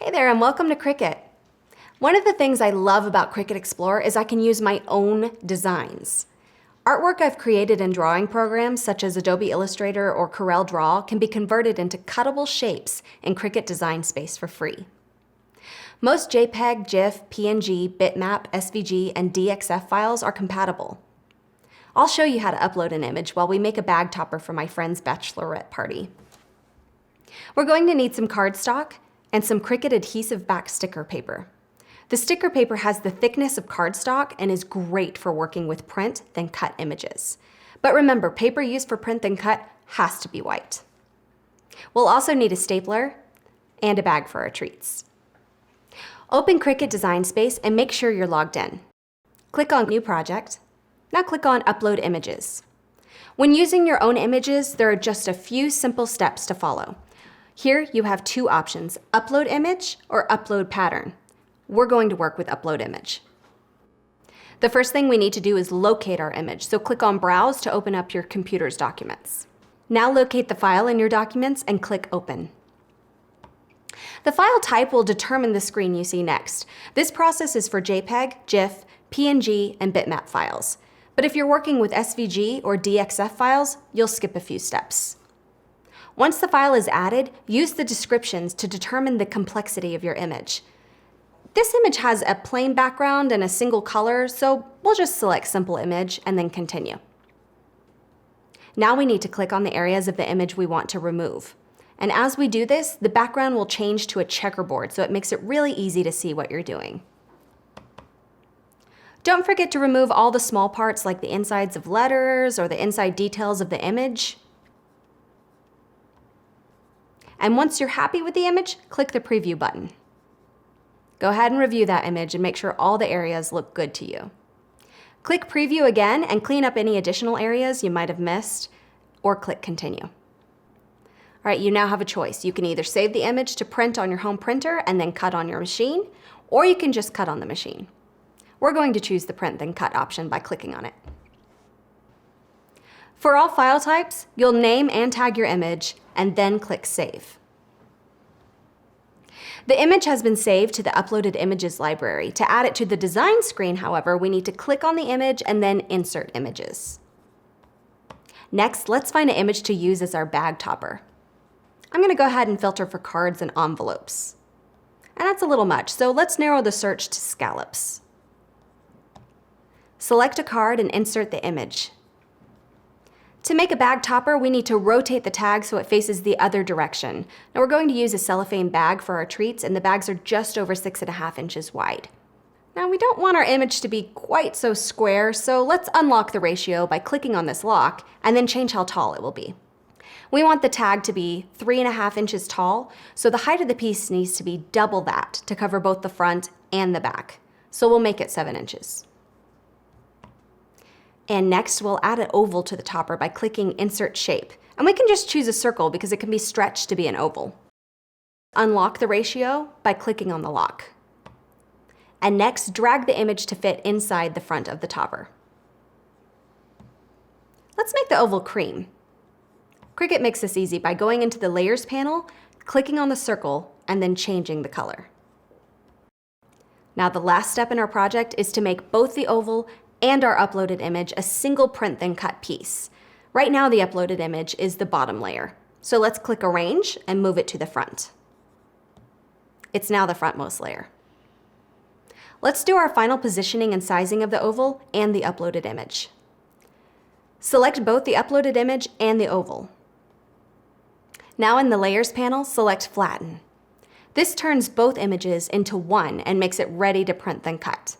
Hey there and welcome to Cricut. One of the things I love about Cricut Explore is I can use my own designs. Artwork I've created in drawing programs such as Adobe Illustrator or Corel Draw can be converted into cuttable shapes in Cricut Design Space for free. Most JPEG, GIF, PNG, bitmap, SVG, and DXF files are compatible. I'll show you how to upload an image while we make a bag topper for my friend's bachelorette party. We're going to need some cardstock and some Cricut adhesive back sticker paper. The sticker paper has the thickness of cardstock and is great for working with print then cut images. But remember, paper used for print then cut has to be white. We'll also need a stapler and a bag for our treats. Open Cricut Design Space and make sure you're logged in. Click on New Project. Now click on Upload Images. When using your own images, there are just a few simple steps to follow. Here you have two options, Upload Image or Upload Pattern. We're going to work with Upload Image. The first thing we need to do is locate our image, so click on Browse to open up your computer's documents. Now locate the file in your documents and click Open. The file type will determine the screen you see next. This process is for JPEG, GIF, PNG, and bitmap files. But if you're working with SVG or DXF files, you'll skip a few steps. Once the file is added, use the descriptions to determine the complexity of your image. This image has a plain background and a single color, so we'll just select Simple Image and then Continue. Now we need to click on the areas of the image we want to remove. And as we do this, the background will change to a checkerboard, so it makes it really easy to see what you're doing. Don't forget to remove all the small parts like the insides of letters or the inside details of the image. And once you're happy with the image, click the Preview button. Go ahead and review that image and make sure all the areas look good to you. Click Preview again and clean up any additional areas you might have missed, or click Continue. All right, you now have a choice. You can either save the image to print on your home printer and then cut on your machine, or you can just cut on the machine. We're going to choose the Print Then Cut option by clicking on it. For all file types, you'll name and tag your image and then click Save. The image has been saved to the Uploaded Images library. To add it to the design screen, however, we need to click on the image and then Insert Images. Next, let's find an image to use as our bag topper. I'm going to go ahead and filter for cards and envelopes. And that's a little much, so let's narrow the search to scallops. Select a card and insert the image. To make a bag topper, we need to rotate the tag so it faces the other direction. Now we're going to use a cellophane bag for our treats, and the bags are just over 6.5 inches wide. Now we don't want our image to be quite so square, so let's unlock the ratio by clicking on this lock and then change how tall it will be. We want the tag to be 3.5 inches tall, so the height of the piece needs to be double that to cover both the front and the back. So we'll make it 7 inches. And next, we'll add an oval to the topper by clicking Insert Shape. And we can just choose a circle because it can be stretched to be an oval. Unlock the ratio by clicking on the lock. And next, drag the image to fit inside the front of the topper. Let's make the oval cream. Cricut makes this easy by going into the Layers panel, clicking on the circle, and then changing the color. Now the last step in our project is to make both the oval and our uploaded image a single Print Then Cut piece. Right now the uploaded image is the bottom layer. So let's click Arrange and move it to the front. It's now the frontmost layer. Let's do our final positioning and sizing of the oval and the uploaded image. Select both the uploaded image and the oval. Now in the Layers panel, select Flatten. This turns both images into one and makes it ready to print then cut.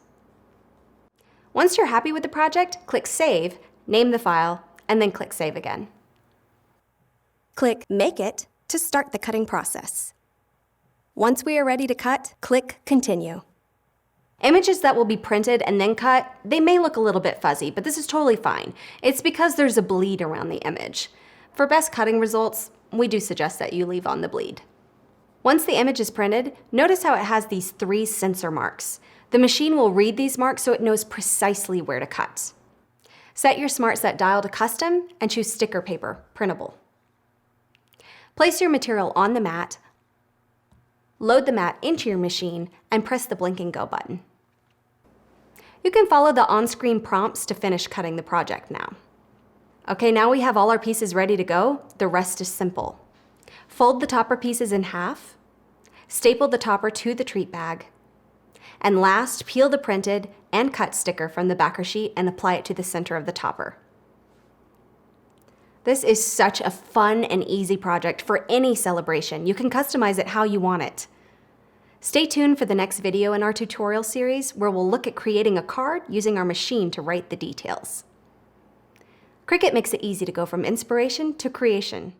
Once you're happy with the project, click Save, name the file, and then click Save again. Click Make It to start the cutting process. Once we are ready to cut, click Continue. Images that will be printed and then cut, they may look a little bit fuzzy, but this is totally fine. It's because there's a bleed around the image. For best cutting results, we do suggest that you leave on the bleed. Once the image is printed, notice how it has these 3 sensor marks. The machine will read these marks so it knows precisely where to cut. Set your Smart Set dial to Custom and choose Sticker Paper, Printable. Place your material on the mat, load the mat into your machine, and press the blink and go button. You can follow the on-screen prompts to finish cutting the project now. Okay, now we have all our pieces ready to go. The rest is simple. Fold the topper pieces in half, staple the topper to the treat bag, and last, peel the printed and cut sticker from the backer sheet and apply it to the center of the topper. This is such a fun and easy project for any celebration. You can customize it how you want it. Stay tuned for the next video in our tutorial series where we'll look at creating a card using our machine to write the details. Cricut makes it easy to go from inspiration to creation.